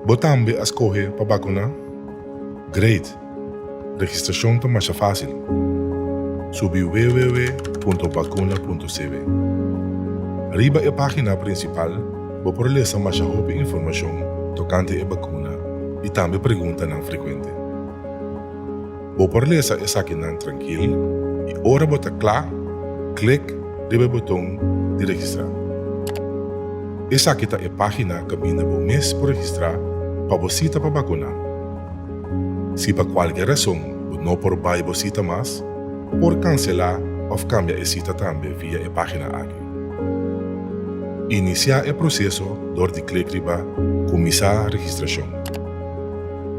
Botambe escolhe para vacuna? Great! Registração está mais fácil. Subi www.vacuna.cv. Arriba a página principal, vou por ler mais informação tocante a vacuna e também pergunta não frequente. Vou por ler essa aqui não tranquilo e ora bota claro, clique no botão de registrar. Essa aqui é a página que mina o mês por registrar para você para vacunar. Se por qualquer razão não por vai você mais, por cancelar ou cambiar a cita também via a página aqui. Iniciar o processo door de clicar riba começar a registração.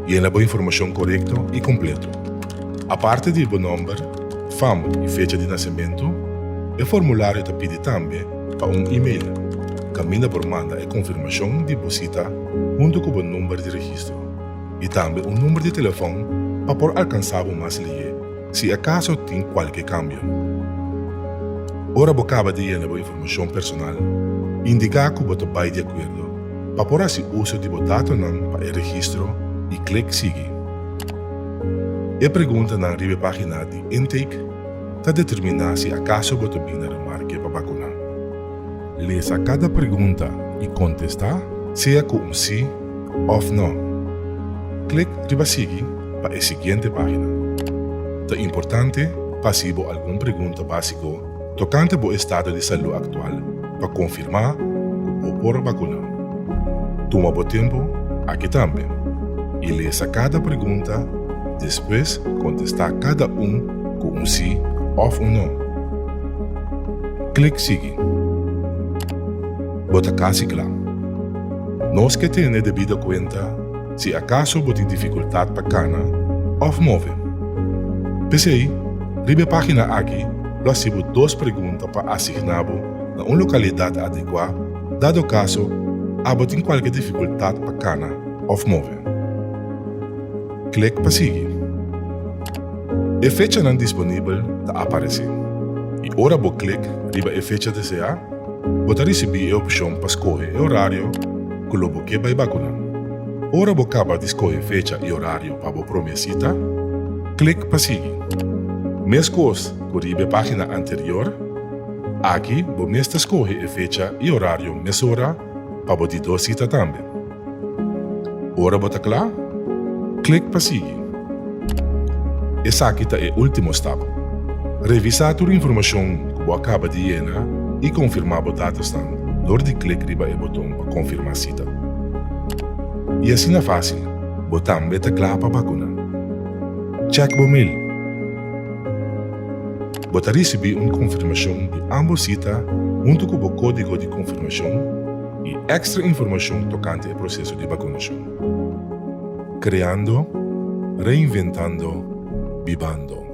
Llena a informação correta e completa. A parte do número, fama e fecha de nascimento, o formulário te pede também para e-mail. Camina por manda a confirmação de visita junto com o número de registro e também número de telefone para por alcançar o mais lié se acaso tem qualquer cambio. Ora acaba de llenar a informação personal, indicar que você vai de acordo para por assim uso de dados para o registro e clique seguir. A pergunta na riba página de intake está determinar se acaso você vai na remarque para vacunar. Leia cada pergunta e contestar, seja com sim ou não. Clique riba seguir para a seguinte página. É importante passar alguma pergunta básica tocante ao estado de saúde atual para confirmar que pode vacunar. Toma o tempo aqui também e leia cada pergunta, depois contestar cada com sim ou não. Clique seguir. Bota casi claro. Nós que temos devida conta se acaso você tem dificuldade para cana ou mover. Pese aí, riba a página aqui, nós temos 2 perguntas para assignar na uma localidade adequada, dado caso você tem qualquer dificuldade para cana ou mover. Clique para seguir. A fecha não disponível está aparecer. E ora você clique riba a fecha desejada, você receber a opção para escolher o horário que você vai vacunar. Ora você acaba de escolher fecha e horário para a próxima cita, clique para seguir. Mesma coisa que a página anterior, aqui você escolhe a fecha e horário mesma hora para a 2 cita também. Ora você claro? Clique para seguir. Essa aqui é o último step. Revisar toda a informação que você acaba de llenar e confirmar os dados door de clicar riba o botão para confirmar a cita. E assim é fácil, você também está claro para vacunar. Check o mail. Você receber uma confirmação de ambas citas junto com o código de confirmação e extra informação tocante ao processo de vacunação. Creando, reinventando, vivando.